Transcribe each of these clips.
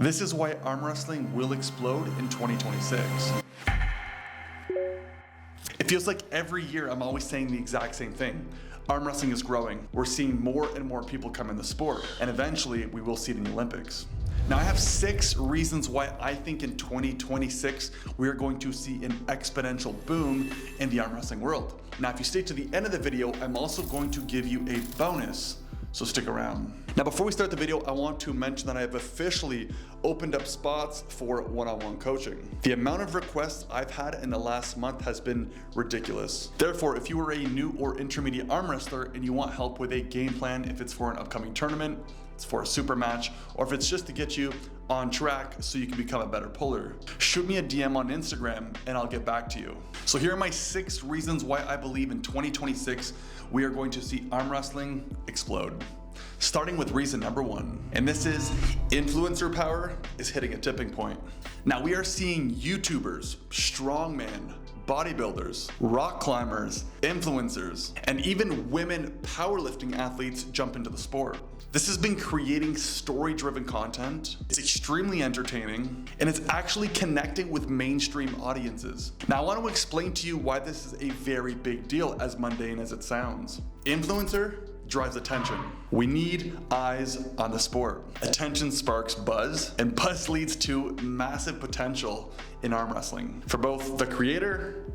This is why arm wrestling will explode in 2026. It feels like every year I'm always saying the exact same thing. Arm wrestling is growing. We're seeing more and more people come in the sport, and eventually we will see it in the Olympics. Now I have 6 reasons why I think in 2026 we are going to see an exponential boom in the arm wrestling world. Now if you stay to the end of the video, I'm also going to give you a bonus, so stick around. Now before we start the video, I want to mention that I have officially opened up spots for one-on-one coaching. The amount of requests I've had in the last month has been ridiculous. Therefore, if you are a new or intermediate arm wrestler and you want help with a game plan, if it's for an upcoming tournament, it's for a super match, or if it's just to get you on track so you can become a better puller, shoot me a DM on Instagram and I'll get back to you. So here are my 6 reasons why I believe in 2026 we are going to see arm wrestling explode. Starting with reason number 1, and this is influencer power is hitting a tipping point. Now we are seeing YouTubers, strongman, bodybuilders, rock climbers, influencers, and even women powerlifting athletes jump into the sport. This has been creating story-driven content. It's extremely entertaining, and it's actually connecting with mainstream audiences. Now I want to explain to you why this is a very big deal, as mundane as it sounds. Influencer drives attention. We need eyes on the sport. Attention sparks buzz, and buzz leads to massive potential in arm wrestling for both the creator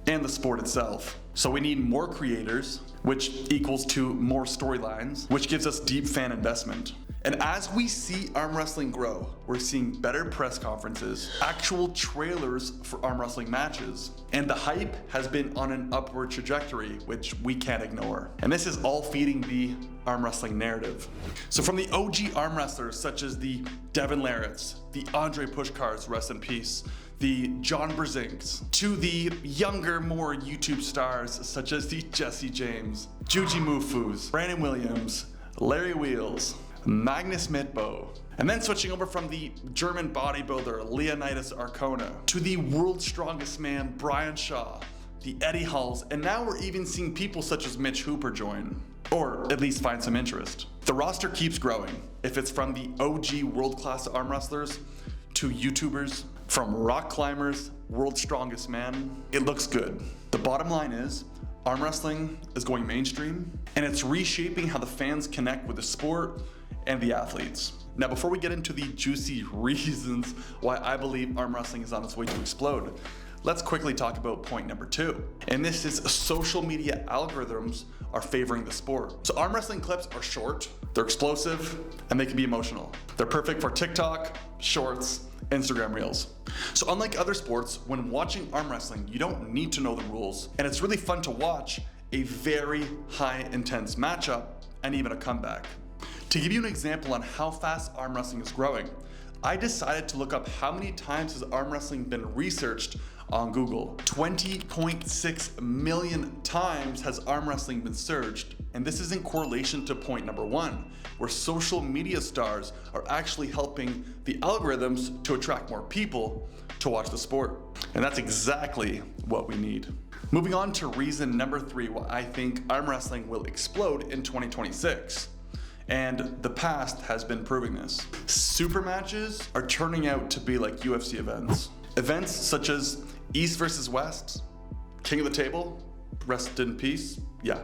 and the sport itself. So we need more creators, which equals to more storylines, which gives us deep fan investment. And as we see arm wrestling grow, we're seeing better press conferences, actual trailers for arm wrestling matches, and the hype has been on an upward trajectory, which we can't ignore. And this is all feeding the arm wrestling narrative. So from the OG arm wrestlers such as the Devin Larratts, the Andre Pushkars, rest in peace, the John Brzezinks, to the younger, more YouTube stars such as the Jesse James, Juji Mufus, Brandon Williams, Larry Wheels, Magnus Midtbo, and then switching over from the German bodybuilder Leonidas Arcona to the world's strongest man Brian Shaw, the Eddie Halls, and now we're even seeing people such as Mitch Hooper join, or at least find some interest. The roster keeps growing. If it's from the OG world-class arm wrestlers to YouTubers, from rock climbers, world's strongest man, it looks good. The bottom line is, arm wrestling is going mainstream, and it's reshaping how the fans connect with the sport and the athletes. Now before we get into the juicy reasons why I believe arm wrestling is on its way to explode, let's quickly talk about point number 2. And this is social media algorithms are favoring the sport. So arm wrestling clips are short, they're explosive, and they can be emotional. They're perfect for TikTok, Shorts, Instagram Reels. So unlike other sports, when watching arm wrestling, you don't need to know the rules, and it's really fun to watch a very high intense matchup and even a comeback. To give you an example on how fast arm wrestling is growing, I decided to look up how many times has arm wrestling been researched on Google. 20.6 million times has arm wrestling been searched, and this is in correlation to point number 1, where social media stars are actually helping the algorithms to attract more people to watch the sport. And that's exactly what we need. Moving on to reason number 3 why I think arm wrestling will explode in 2026. And the past has been proving this. Super matches are turning out to be like UFC events. Events such as East versus West, King of the Table, rest in peace. Yeah,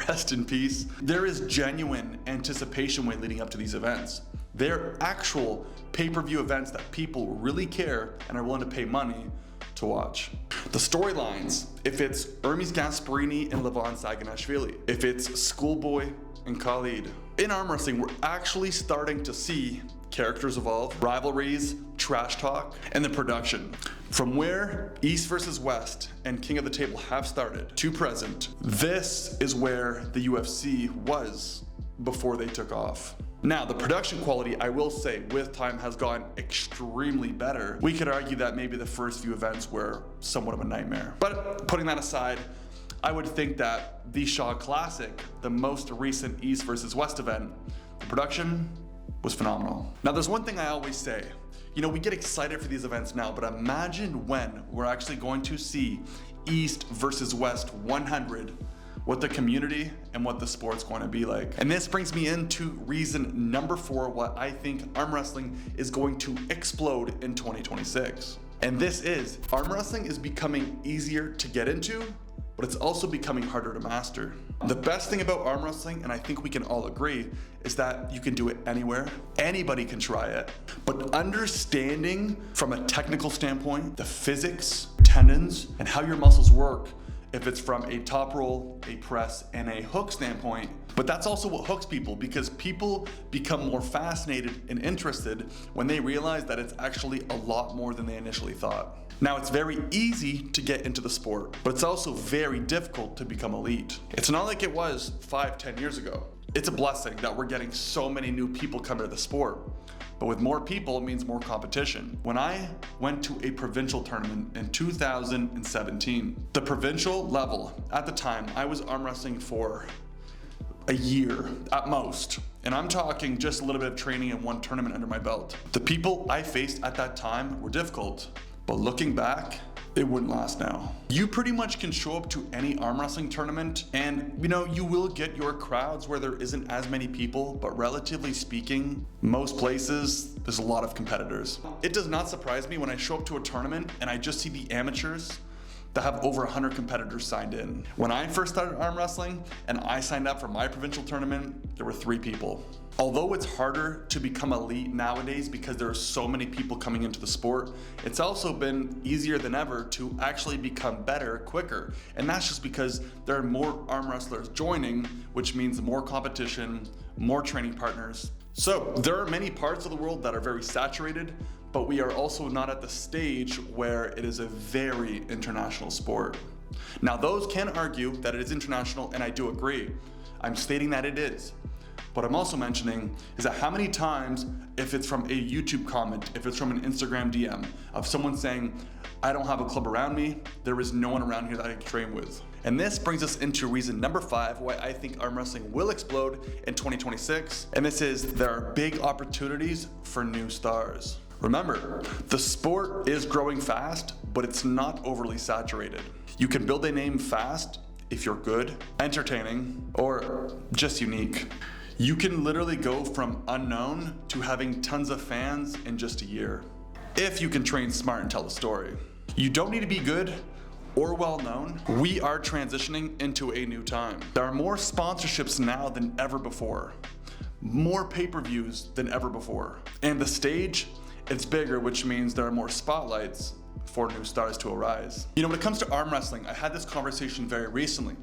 rest in peace. There is genuine anticipation when leading up to these events. They're actual pay-per-view events that people really care and are willing to pay money to watch. The storylines, if it's Hermes Gasparini and Levon Saganashvili, if it's Schoolboy and Khalid. In arm wrestling, we're actually starting to see characters evolve, rivalries, trash talk, and the production. From where East versus West and King of the Table have started to present, this is where the UFC was before they took off. Now, the production quality, I will say, with time has gone extremely better. We could argue that maybe the first few events were somewhat of a nightmare. But putting that aside, I would think that the Shaw Classic, the most recent East versus West event, the production was phenomenal. Now, there's one thing I always say. You know, we get excited for these events now, but imagine when we're actually going to see East versus West 100 what the community and what the sport's going to be like. And this brings me into reason number 4, why I think arm wrestling is going to explode in 2026. And this is, arm wrestling is becoming easier to get into, but it's also becoming harder to master. The best thing about arm wrestling, and I think we can all agree, is that you can do it anywhere. Anybody can try it. But understanding from a technical standpoint, the physics, tendons, and how your muscles work, if it's from a top roll, a press, and a hook standpoint. But that's also what hooks people, because people become more fascinated and interested when they realize that it's actually a lot more than they initially thought. Now, it's very easy to get into the sport, but it's also very difficult to become elite. It's not like it was 5-10 years ago. It's a blessing that we're getting so many new people coming to the sport. But with more people, it means more competition. When I went to a provincial tournament in 2017, the provincial level, at the time, I was arm wrestling for a year at most. And I'm talking just a little bit of training and one tournament under my belt. The people I faced at that time were difficult, but looking back, it wouldn't last now. You pretty much can show up to any arm wrestling tournament and you will get your crowds where there isn't as many people, but relatively speaking, most places, there's a lot of competitors. It does not surprise me when I show up to a tournament and I just see the amateurs that have over 100 competitors signed in. When I first started arm wrestling and I signed up for my provincial tournament, there were 3 people. Although it's harder to become elite nowadays because there are so many people coming into the sport, it's also been easier than ever to actually become better quicker. And that's just because there are more arm wrestlers joining, which means more competition, more training partners. So there are many parts of the world that are very saturated, but we are also not at the stage where it is a very international sport. Now, those can argue that it is international, and I do agree. I'm stating that it is. What I'm also mentioning is that how many times, if it's from a YouTube comment, if it's from an Instagram DM of someone saying, I don't have a club around me, there is no one around here that I can train with. And this brings us into reason number 5, why I think arm wrestling will explode in 2026. And this is, there are big opportunities for new stars. Remember, the sport is growing fast, but it's not overly saturated. You can build a name fast if you're good, entertaining, or just unique. You can literally go from unknown to having tons of fans in just a year, if you can train smart and tell the story. You don't need to be good or well known. We are transitioning into a new time. There are more sponsorships now than ever before, more pay-per-views than ever before. And the stage, it's bigger, which means there are more spotlights for new stars to arise. When it comes to arm wrestling, I had this conversation very recently.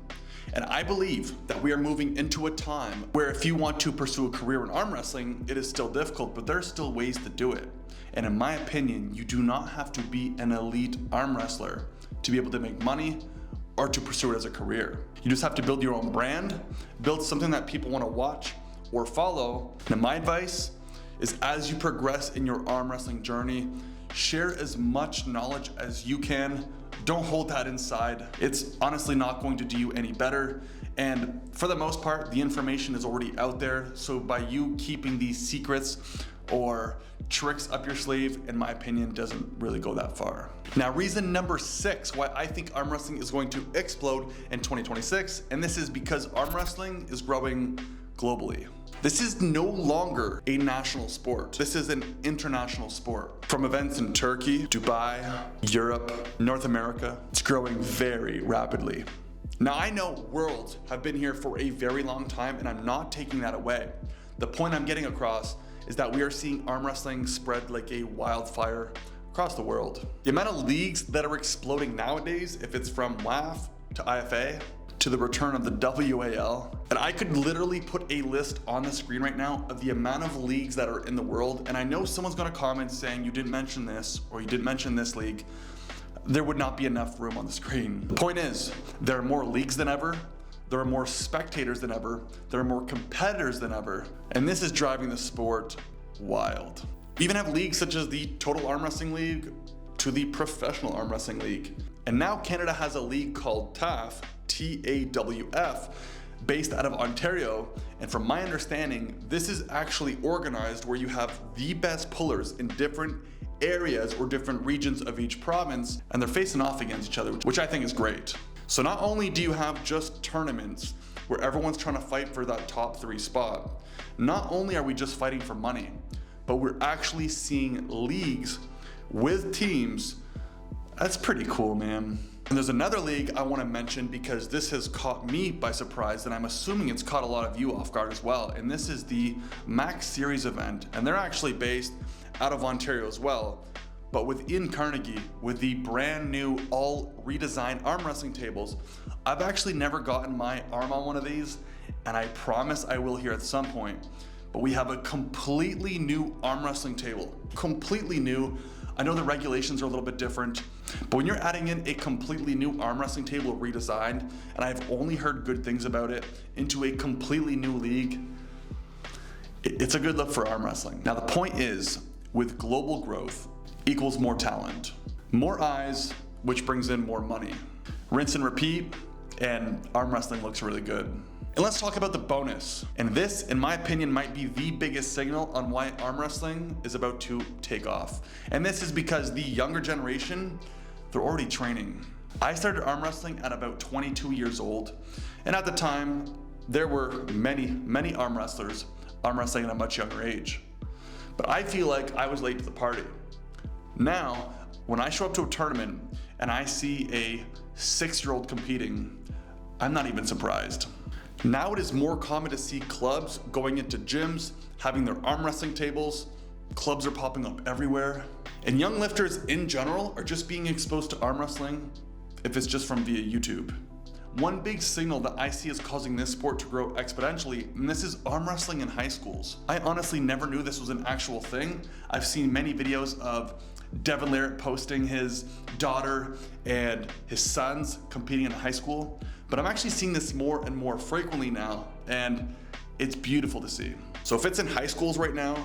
And I believe that we are moving into a time where if you want to pursue a career in arm wrestling, it is still difficult, but there are still ways to do it. And in my opinion, you do not have to be an elite arm wrestler to be able to make money or to pursue it as a career. You just have to build your own brand, build something that people want to watch or follow. And my advice is, as you progress in your arm wrestling journey, share as much knowledge as you can. Don't hold that inside. It's honestly not going to do you any better. And for the most part, the information is already out there. So by you keeping these secrets or tricks up your sleeve, in my opinion, doesn't really go that far. Now, reason number 6 why I think arm wrestling is going to explode in 2026, and this is because arm wrestling is growing globally. This is no longer a national sport. This is an international sport. From events in Turkey, Dubai, Europe, North America, it's growing very rapidly. Now, I know worlds have been here for a very long time, and I'm not taking that away. The point I'm getting across is that we are seeing arm wrestling spread like a wildfire across the world. The amount of leagues that are exploding nowadays, if it's from WAF to IFA, to the return of the WAL. And I could literally put a list on the screen right now of the amount of leagues that are in the world. And I know someone's gonna comment saying you didn't mention this or you didn't mention this league. There would not be enough room on the screen. The point is, there are more leagues than ever. There are more spectators than ever. There are more competitors than ever. And this is driving the sport wild. We even have leagues such as the Total Arm Wrestling League to the Professional Arm Wrestling League. And now Canada has a league called TAF, TAWF, based out of Ontario. And from my understanding, this is actually organized where you have the best pullers in different areas or different regions of each province, and they're facing off against each other, which I think is great. So not only do you have just tournaments where everyone's trying to fight for that top 3 spot, not only are we just fighting for money, but we're actually seeing leagues with teams. That's pretty cool, man. And there's another league I want to mention because this has caught me by surprise, and I'm assuming it's caught a lot of you off guard as well. And this is the Max Series event, and they're actually based out of Ontario as well. But within Carnegie, with the brand new all redesigned arm wrestling tables, I've actually never gotten my arm on one of these, and I promise I will here at some point. But we have a completely new arm wrestling table, completely new. I know the regulations are a little bit different, but when you're adding in a completely new arm wrestling table redesigned, and I've only heard good things about it, into a completely new league, it's a good look for arm wrestling. Now the point is, with global growth equals more talent, more eyes, which brings in more money. Rinse and repeat, and arm wrestling looks really good. And let's talk about the bonus. And this, in my opinion, might be the biggest signal on why arm wrestling is about to take off. And this is because the younger generation, they're already training. I started arm wrestling at about 22 years old. And at the time, there were many arm wrestlers arm wrestling at a much younger age. But I feel like I was late to the party. Now, when I show up to a tournament and I see a 6-year-old competing, I'm not even surprised. Now it is more common to see clubs going into gyms, having their arm wrestling tables. Clubs are popping up everywhere. And young lifters in general are just being exposed to arm wrestling if it's just from via YouTube. One big signal that I see is causing this sport to grow exponentially, and this is arm wrestling in high schools. I honestly never knew this was an actual thing. I've seen many videos of Devin Larrett posting his daughter and his sons competing in high school, but I'm actually seeing this more and more frequently now, and it's beautiful to see. So if it's in high schools right now,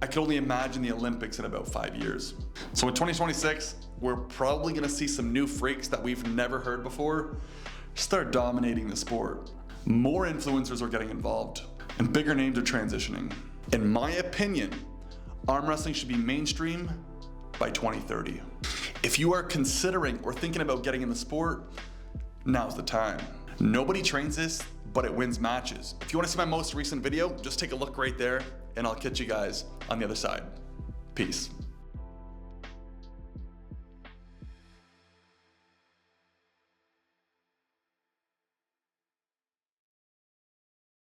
I can only imagine the Olympics in about 5 years. So in 2026, we're probably gonna see some new freaks that we've never heard before start dominating the sport. More influencers are getting involved, and bigger names are transitioning. In my opinion, arm wrestling should be mainstream by 2030. If you are considering or thinking about getting in the sport, now's the time. Nobody trains this, but it wins matches. If you want to see my most recent video, just take a look right there, and I'll catch you guys on the other side. Peace.